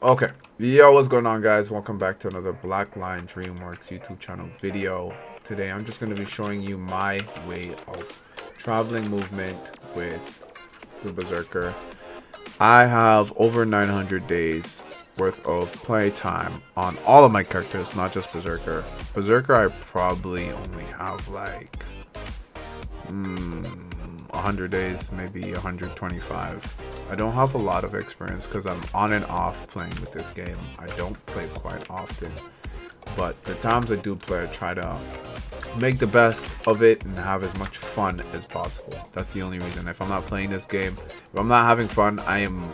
Okay, yo, what's going on, guys? Welcome back to another BlacklyonDreamworks YouTube channel video. Today I'm just going to be showing you my way of traveling movement with the Berserker. I have over 900 days worth of play time on all of my characters, not just Berserker. Berserker I probably only have like 100 days, maybe 125. I don't have a lot of experience because I'm on and off playing with this game. I don't play quite often, but the times I do play, I try to make the best of it and have as much fun as possible. That's the only reason. If I'm not playing this game, if I'm not having fun, I am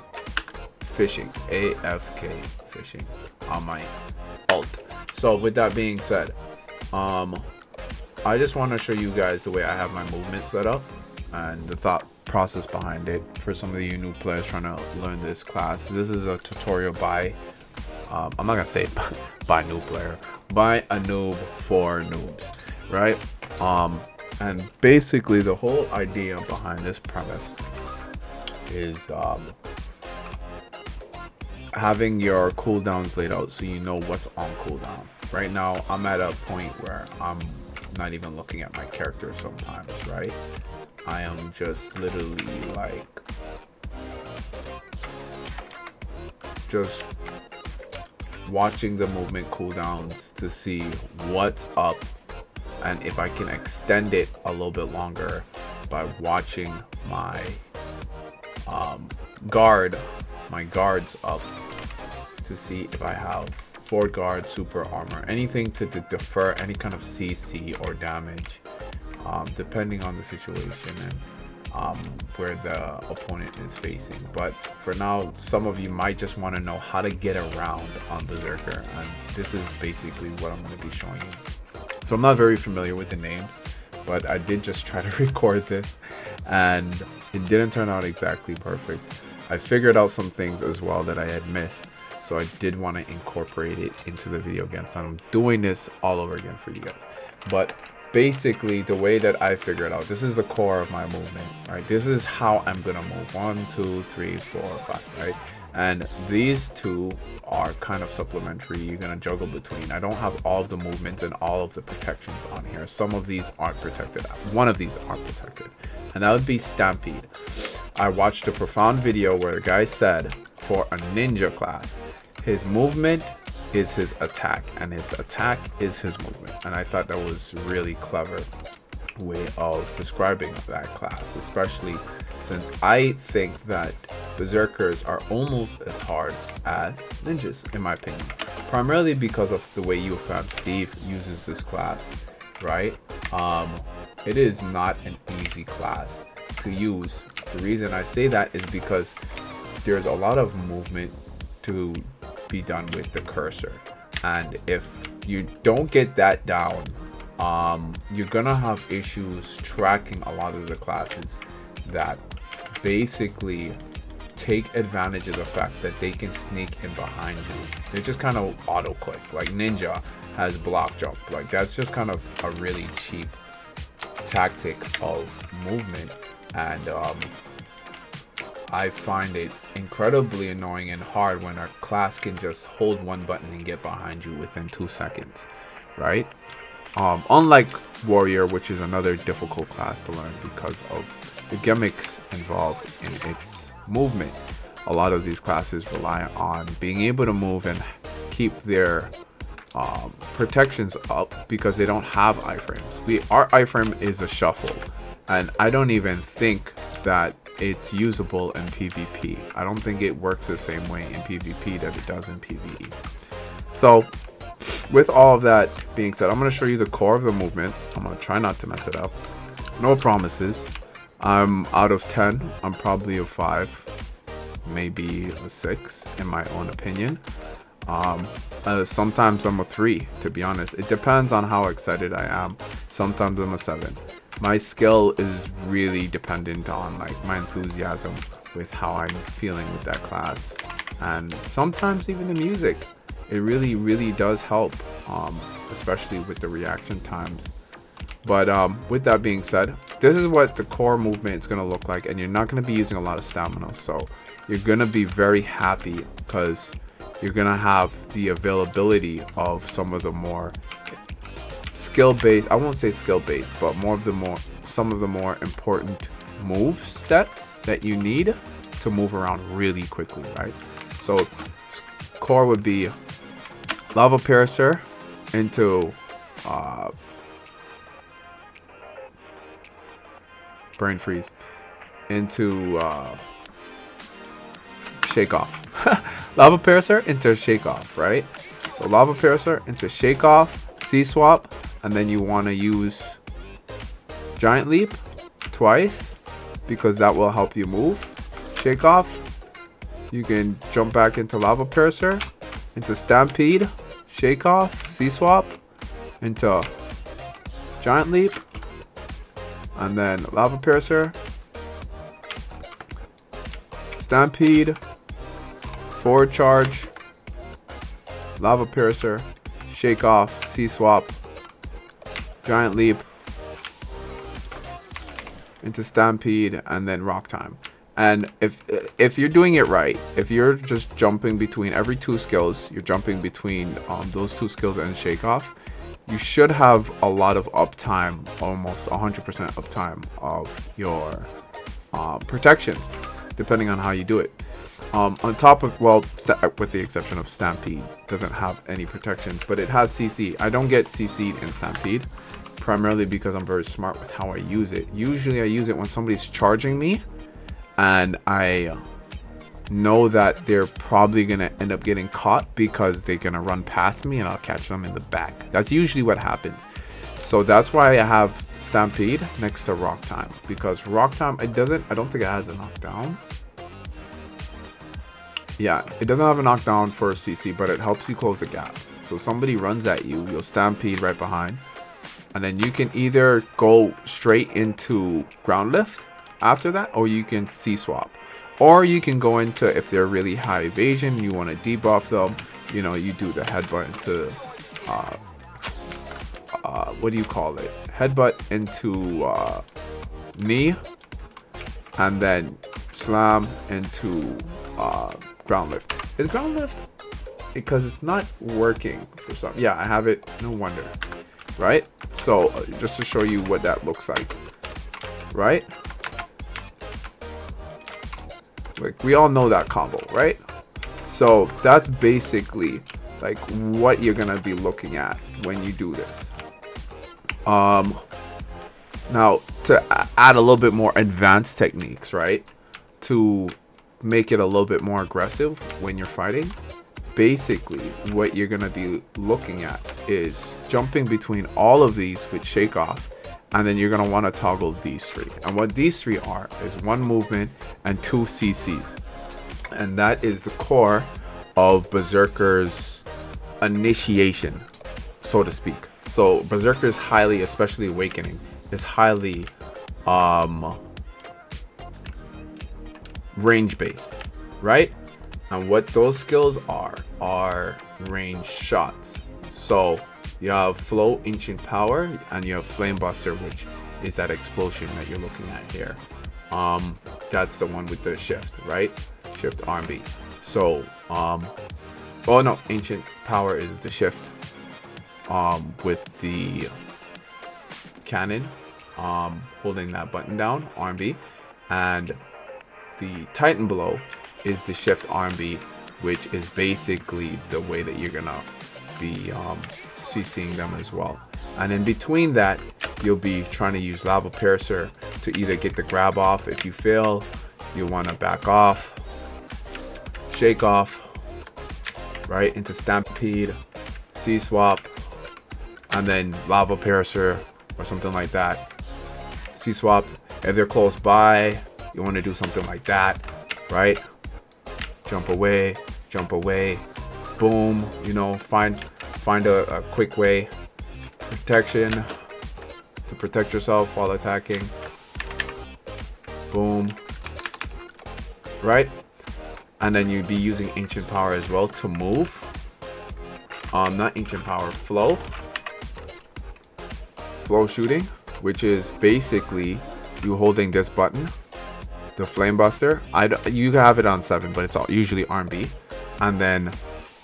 fishing, AFK fishing on my alt. So with that being said, I just want to show you guys the way I have my movement set up and the thought process behind it for some of you new players trying to learn this class. This is a tutorial by I'm not gonna say by new player, by a noob for noobs, right? And basically the whole idea behind this premise is having your cooldowns laid out so you know what's on cooldown. Right now I'm at a point where I'm not even looking at my character sometimes, right? I am just literally like just watching the movement cooldowns to see what's up and if I can extend it a little bit longer by watching my guards up to see if I have forward guard, super armor, anything to defer any kind of CC or damage, depending on the situation and where the opponent is facing. But for now, some of you might just want to know how to get around on Berserker, and this is basically what I'm going to be showing you. So I'm not very familiar with the names, but I did just try to record this and it didn't turn out exactly perfect. I figured out some things as well that I had missed, so I did want to incorporate it into the video again. So I'm doing this all over again for you guys. But basically the way that I figured out, this is the core of my movement, right? This is how I'm gonna move. 1, 2, 3, 4, 5, right? And these two are kind of supplementary. You're gonna juggle between. I don't have all of the movements and all of the protections on here. Some of these aren't protected. One of these aren't protected, and that would be Stampede. I watched a profound video where the guy said for a ninja class, his movement is his attack and his attack is his movement. And I thought that was really clever way of describing that class, especially since I think that berserkers are almost as hard as ninjas in my opinion, primarily because of the way UFM Steve uses this class, right? It is not an easy class to use. The reason I say that is because there's a lot of movement to be done with the cursor, and if you don't get that down, you're gonna have issues tracking a lot of the classes that basically take advantage of the fact that they can sneak in behind you. They just kind of auto click. Like Ninja has block jump, like that's just kind of a really cheap tactic of movement, and I find it incredibly annoying and hard when a class can just hold one button and get behind you within 2 seconds, right? Unlike Warrior, which is another difficult class to learn because of the gimmicks involved in its movement. A lot of these classes rely on being able to move and keep their protections up because they don't have iframes. Our iframe is a shuffle, and I don't even think that it's usable in PvP. I don't think it works the same way in PvP that it does in PvE. So with all of that being said, I'm going to show you the core of the movement. I'm going to try not to mess it up. No promises. I'm out of 10. I'm probably a 5, maybe a 6 in my own opinion. Sometimes I'm a 3, to be honest. It depends on how excited I am. Sometimes I'm a 7. My skill is really dependent on like my enthusiasm with how I'm feeling with that class, and sometimes even the music. It really does help, especially with the reaction times. But with that being said, this is what the core movement is going to look like, and you're not going to be using a lot of stamina, so you're going to be very happy because you're gonna have the availability of some of the more skill-based, I won't say skill-based, but some of the more important move sets that you need to move around really quickly, right? So core would be Lava Piercer into Brain Freeze into Shake Off. Lava Piercer into Shake Off, right? So Lava Piercer into Shake Off, C-Swap, and then you want to use Giant Leap twice because that will help you move. Shake Off, you can jump back into Lava Piercer, into Stampede, Shake Off, C-Swap, into Giant Leap, and then Lava Piercer, Stampede, forward charge, Lava Piercer, Shake Off, C-Swap, Giant Leap, into Stampede, and then Rock Time. And if you're doing it right, if you're just jumping between every 2 skills, you're jumping between those 2 skills and Shake Off, you should have a lot of uptime, almost 100% uptime of your protections, depending on how you do it. On top of, well, with the exception of Stampede, doesn't have any protections, but it has CC. I don't get CC'd in Stampede, primarily because I'm very smart with how I use it. Usually I use it when somebody's charging me, and I know that they're probably going to end up getting caught because they're going to run past me and I'll catch them in the back. That's usually what happens. So that's why I have Stampede next to Rock Time, because Rock Time, I don't think it has a knockdown. Yeah, it doesn't have a knockdown for CC, but it helps you close the gap. So somebody runs at you, you'll Stampede right behind, and then you can either go straight into Ground Lift after that, or you can C-Swap. Or you can go into, if they're really high evasion, you want to debuff them, you know, you do the headbutt into, what do you call it? Headbutt into knee, and then slam into Ground Lift. Is Ground Lift? Because it's not working for some. Yeah, I have it. No wonder. Right? So, just to show you what that looks like. Right? Like, we all know that combo, right? So that's basically like what you're gonna be looking at when you do this. Now to add a little bit more advanced techniques, right, to make it a little bit more aggressive when you're fighting, basically what you're gonna be looking at is jumping between all of these with Shake Off, and then you're gonna want to toggle these 3. And what these 3 are is 1 movement and 2 CCs, and that is the core of Berserker's initiation, so to speak. So Berserker's highly, especially Awakening, is highly range based, right? And what those skills are range shots. So you have Flow, Ancient Power, and you have Flame Buster, which is that explosion that you're looking at here. That's the one with the shift, right? Shift R&B. So, oh no, Ancient Power is the shift with the cannon, holding that button down, R&B, and the Titan Blow is the shift R&B, which is basically the way that you're gonna be CCing them as well. And in between that, you'll be trying to use Lava Piercer to either get the grab off. If you fail, you want to back off, Shake Off, right, into Stampede, C-Swap, and then Lava Piercer or something like that. C-Swap. If they're close by, you want to do something like that, right? Jump away, boom, you know, find a quick way, protection to protect yourself while attacking, boom, right? And then you'd be using Ancient Power as well to move. Not Ancient Power, Flow shooting, which is basically you holding this button, the Flame Buster. You have it on 7, but it's all usually R&B, and then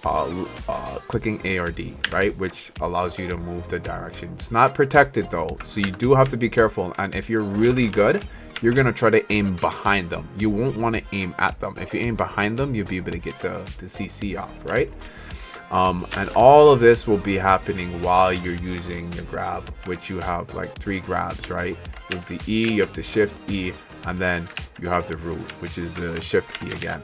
clicking A or D, right, which allows you to move the direction. It's not protected though, so you do have to be careful. And if you're really good, you're gonna try to aim behind them. You won't want to aim at them. If you aim behind them, you'll be able to get the CC off, right? And all of this will be happening while you're using your grab, which you have like 3 grabs, right? You have the E, you have the shift E, and then you have the root, which is the shift E again.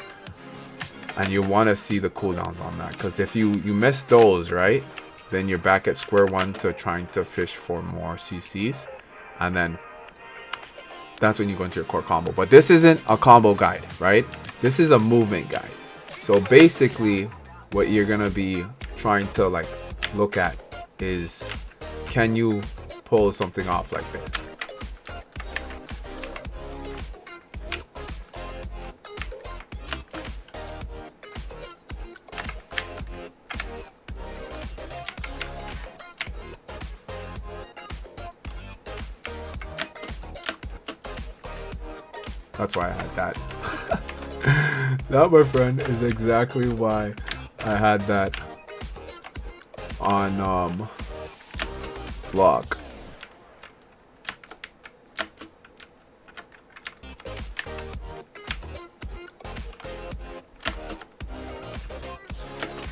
And you want to see the cooldowns on that, because if you miss those, right, then you're back at square one to trying to fish for more CCs, and then that's when you go into your core combo. But this isn't a combo guide, right? This is a movement guide. So basically what you're gonna be trying to like look at is, can you pull something off like this? That's why I had that. That, my friend, is exactly why I had that on block.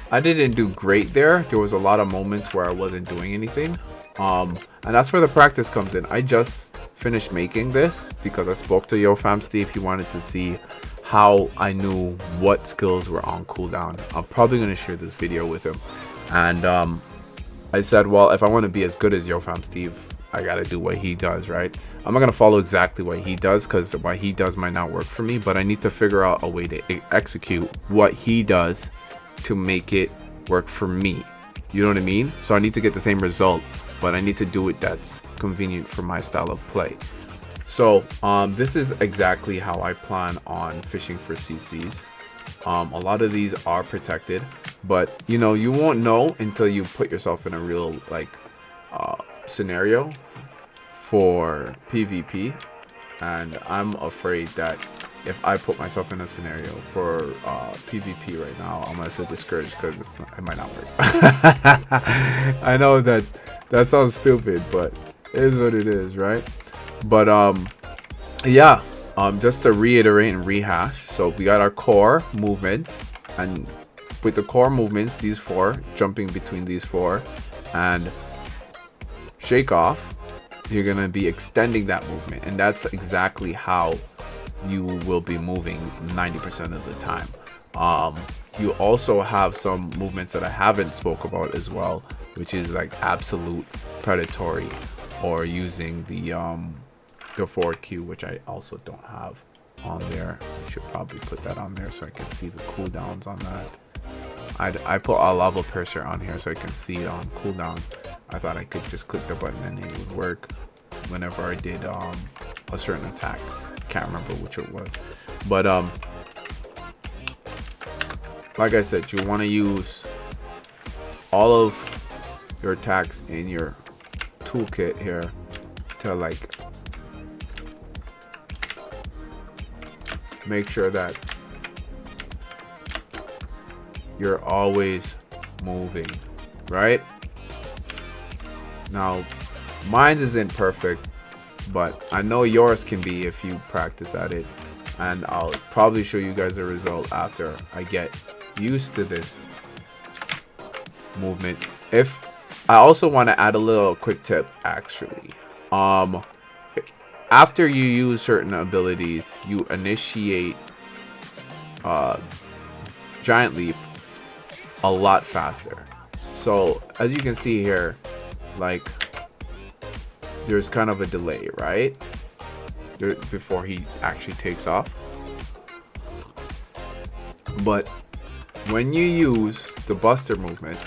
I didn't do great there. There was a lot of moments where I wasn't doing anything. And that's where the practice comes in. I just finished making this because I spoke to YoFam Steve. He wanted to see how I knew what skills were on cooldown. I'm probably going to share this video with him. And I said, well, if I want to be as good as YoFam Steve, I got to do what he does, right? I'm not going to follow exactly what he does, because what he does might not work for me, but I need to figure out a way to execute what he does to make it work for me. You know what I mean? So I need to get the same result, but I need to do it that's convenient for my style of play. So this is exactly how I plan on fishing for CCs. A lot of these are protected, but you know, you won't know until you put yourself in a real like scenario for PvP. And I'm afraid that if I put myself in a scenario for PvP right now, I'm gonna feel discouraged because it might not work. I know that sounds stupid, but it is what it is, right? But yeah, just to reiterate and rehash, so we got our core movements, and with the core movements, these 4, jumping between these 4 and shake off, you're gonna be extending that movement, and that's exactly how you will be moving 90% of the time. You also have some movements that I haven't spoke about as well, which is like absolute predatory, or using the forward Q, which I also don't have on there. I should probably put that on there so I can see the cooldowns on that. I put a lava piercer on here so I can see it on cooldown. I thought I could just click the button and it would work whenever I did a certain attack. Can't remember which it was, but like I said, you want to use all of your attacks in your toolkit here to like make sure that you're always moving, right? Now mine isn't perfect, but I know yours can be if you practice at it, and I'll probably show you guys the result after I get used to this movement. If I also want to add a little quick tip, actually, after you use certain abilities, you initiate giant leap a lot faster. So as you can see here, like there's kind of a delay, right, before he actually takes off. But when you use the buster movement,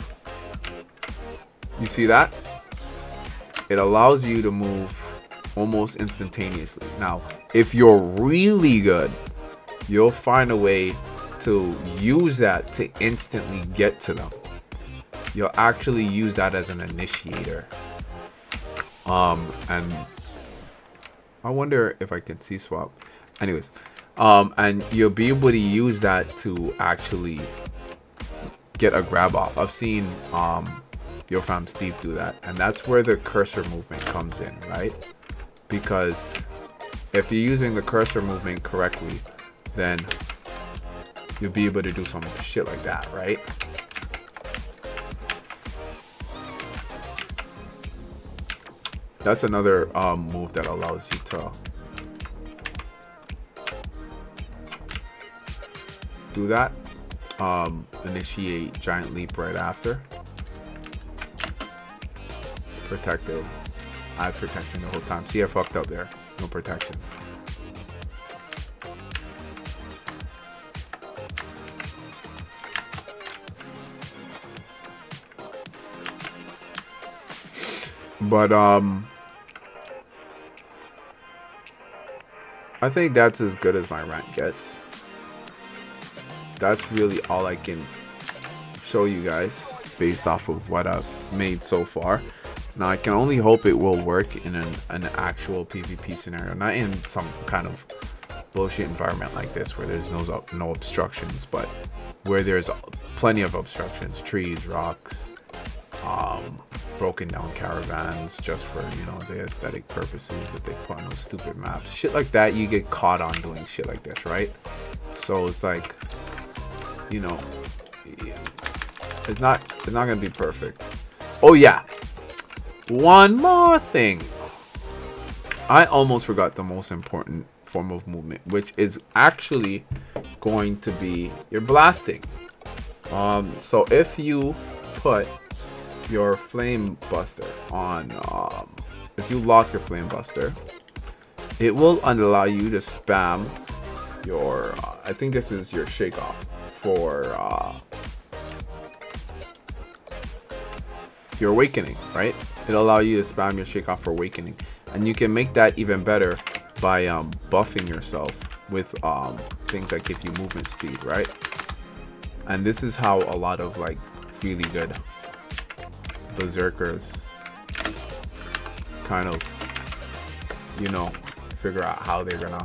you see that it allows you to move almost instantaneously. Now if you're really good, you'll find a way to use that to instantly get to them. You'll actually use that as an initiator. And I wonder if I can see swap. Anyways, and you'll be able to use that to actually get a grab off. I've seen your fam Steve do that, and that's where the cursor movement comes in, right? Because if you're using the cursor movement correctly, then you'll be able to do some shit like that, right? That's another move that allows you to do that. Initiate giant leap right after. Protective. Add protection the whole time. See, I fucked up there. No protection. But I think that's as good as my rant gets. That's really all I can show you guys based off of what I've made so far. Now I can only hope it will work in an actual PvP scenario, not in some kind of bullshit environment like this where there's no obstructions, but where there's plenty of obstructions, trees, rocks, broken down caravans, just for, you know, the aesthetic purposes that they put on those stupid maps, shit like that. You get caught on doing shit like this, right? So it's like, you know, it's not gonna be perfect. Oh yeah, one more thing, I almost forgot the most important form of movement, which is actually going to be your blasting. So if you put your flame buster on, if you lock your flame buster, it will allow you to spam your I think this is your shake off for your awakening, right? It'll allow you to spam your shake off for awakening, and you can make that even better by buffing yourself with things that give you movement speed, right? And this is how a lot of like really good berserkers kind of, you know, figure out how they're gonna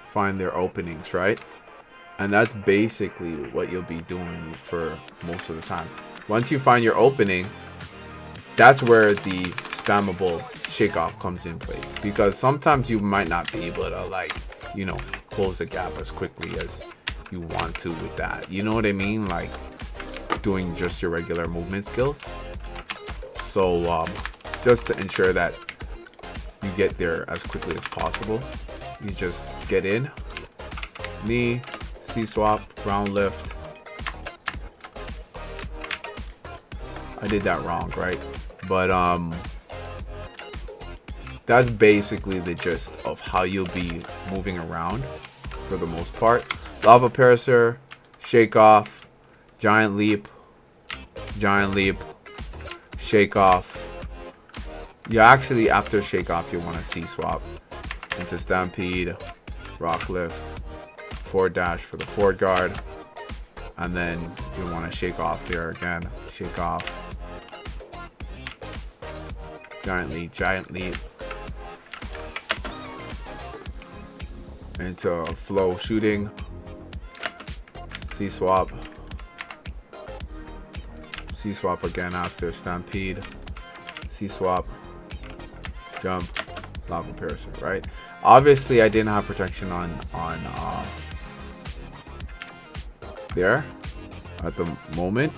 find their openings, right? And that's basically what you'll be doing for most of the time. Once you find your opening, that's where the spammable shake off comes in play, because sometimes you might not be able to, like, you know, close the gap as quickly as you want to with that, you know what I mean, like doing just your regular movement skills. So just to ensure that you get there as quickly as possible, you just get in, knee, C swap, ground lift. I did that wrong, right? But that's basically the gist of how you'll be moving around for the most part. Lava Parasaur, shake off, giant leap, shake off. You actually, after shake off, you want to C swap into stampede, rock lift, forward dash for the forward guard, and then you want to shake off there again, shake off, giant leap into flow shooting, C swap again after stampede, C swap, jump, lava Parasaur, right? Obviously I didn't have protection on there at the moment,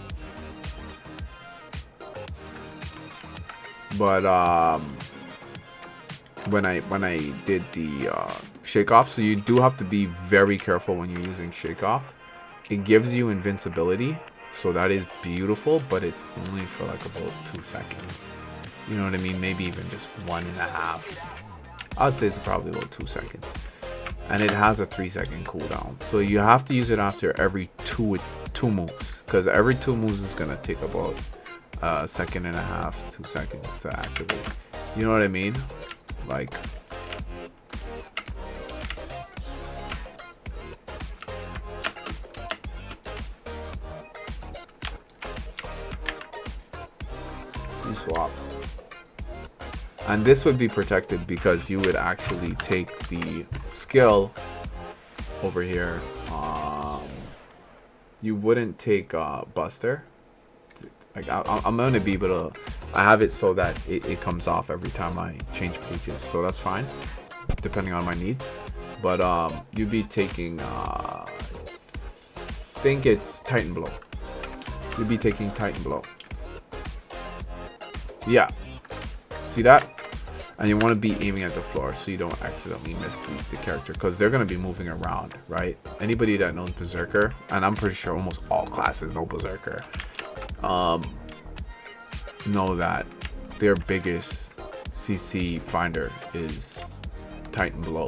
but when I did the shake off, so you do have to be very careful when you're using shake off. It gives you invincibility, so that is beautiful, but it's only for like about 2 seconds, you know what I mean, maybe even just 1.5. I'd say it's probably about 2 seconds, and it has a 3-second cooldown, so you have to use it after every two moves, because every 2 moves is gonna take about 1.5 seconds, 2 seconds to activate, you know what I mean, like. swap. And this would be protected because you would actually take the skill over here. You wouldn't take Buster. Like I'm gonna be able to. I have it so that it comes off every time I change pages, so that's fine, depending on my needs. But you'd be taking. I think it's Titan Blow. You'd be taking Titan Blow. Yeah. See that? And you want to be aiming at the floor so you don't accidentally miss the character, because they're going to be moving around, right? Anybody that knows Berserker, and I'm pretty sure almost all classes know Berserker, know that their biggest CC finder is Titan Blow.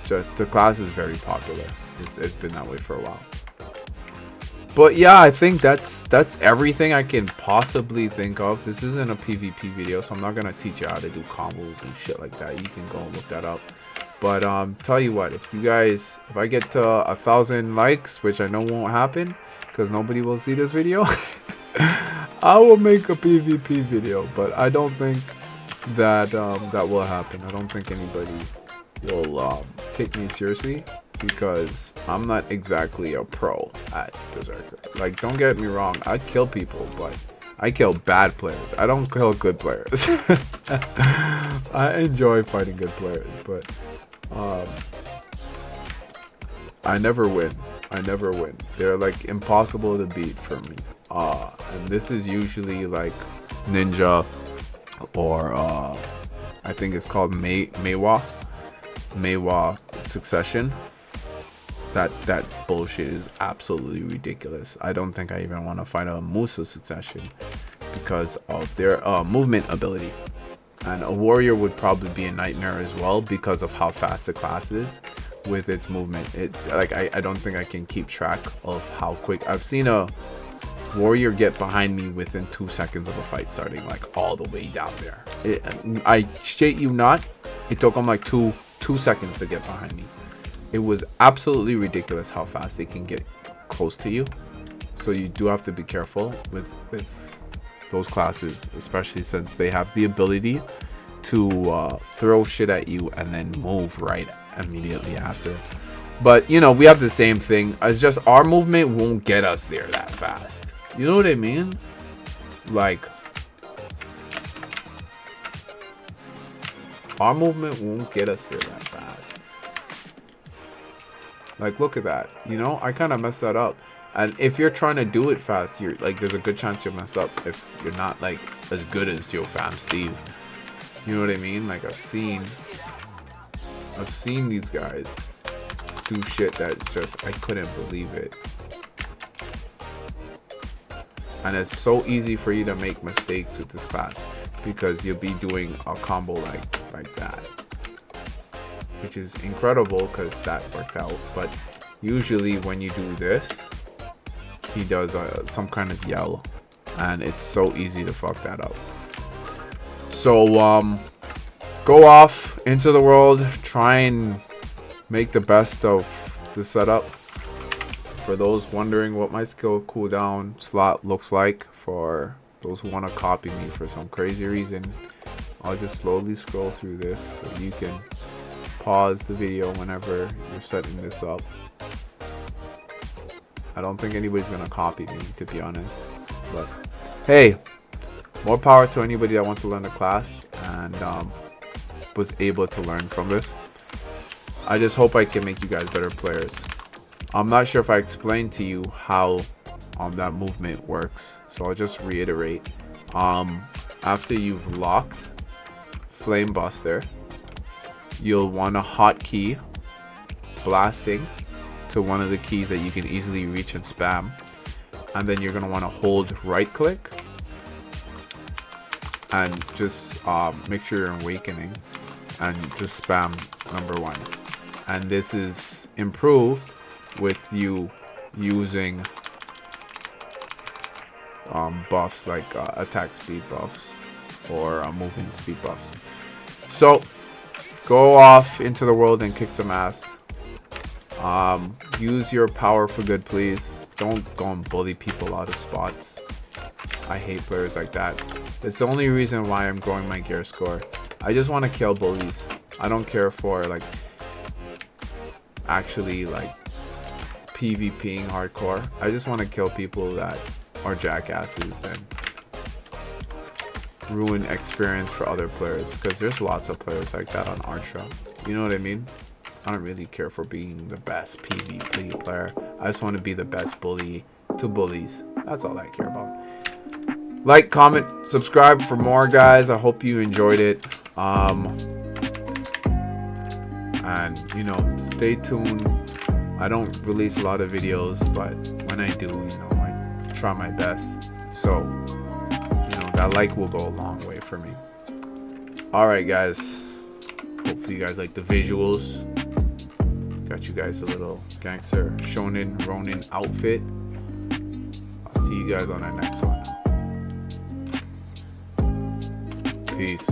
Just the class is very popular. It's been that way for a while. But yeah, I think that's everything I can possibly think of. This isn't a PvP video, so I'm not gonna teach you how to do combos and shit like that. You can go and look that up. But tell you what, if I get to 1,000 likes, which I know won't happen because nobody will see this video, I will make a PvP video. But I don't think that that will happen. I don't think anybody will take me seriously, because I'm not exactly a pro at Berserker. Like, don't get me wrong, I kill people, but I kill bad players. I don't kill good players. I enjoy fighting good players, but I never win. I never win. They're like impossible to beat for me. And this is usually like Ninja, or I think it's called Meiwa Succession. That bullshit is absolutely ridiculous. I don't think I even want to fight a Musa Succession because of their movement ability. And a warrior would probably be a nightmare as well because of how fast the class is with its movement. I don't think I can keep track of how quick. I've seen a warrior get behind me within 2 seconds of a fight starting, like all the way down there. I shit you not, it took them like two seconds to get behind me. It was absolutely ridiculous how fast they can get close to you. So you do have to be careful with those classes, especially since they have the ability to throw shit at you and then move right immediately after. But you know, we have the same thing. It's just our movement won't get us there that fast. You know what I mean? Like, our movement won't get us there that fast. Like, look at that. You know, I kind of messed that up. And if you're trying to do it fast, you're like, there's a good chance you'll mess up if you're not like as good as Joe Fam Steve. You know what I mean? Like, I've seen these guys do shit that just, I couldn't believe it. And it's so easy for you to make mistakes with this class because you'll be doing a combo like that, which is incredible because that worked out. But usually when you do this, he does some kind of yell, and it's so easy to fuck that up. So go off into the world, try and make the best of the setup. For those wondering what my skill cooldown slot looks like, for those who want to copy me for some crazy reason, I'll just slowly scroll through this so you can pause the video whenever you're setting this up. I don't think anybody's gonna copy me, to be honest, but hey, more power to anybody that wants to learn the class and was able to learn from this. I just hope I can make you guys better players. I'm not sure if I explained to you how that movement works, so I'll just reiterate. After you've locked Flame Buster, you'll want to hotkey blasting to one of the keys that you can easily reach and spam, and then you're going to want to hold right click and just make sure you're in awakening and just spam number 1. And this is improved with you using buffs like attack speed buffs or movement speed buffs. So go off into the world and kick some ass. Use your power for good, please. Don't go and bully people out of spots. I hate players like that. It's the only reason why I'm growing my gear score. I just want to kill bullies. I don't care for like actually like PvPing hardcore. I just want to kill people that are jackasses and ruin experience for other players, because there's lots of players like that on our show. You know what I mean? I don't really care for being the best PvP player. I just want to be the best bully to bullies. That's all I care about. Like, comment, subscribe for more, guys. I hope you enjoyed it. And you know, stay tuned. I don't release a lot of videos, but when I do, you know, I try my best. So, you know, that like will go a long way for me. Alright, guys. Hopefully you guys like the visuals. Got you guys a little gangster shonen Ronin outfit. I'll see you guys on the next one. Peace.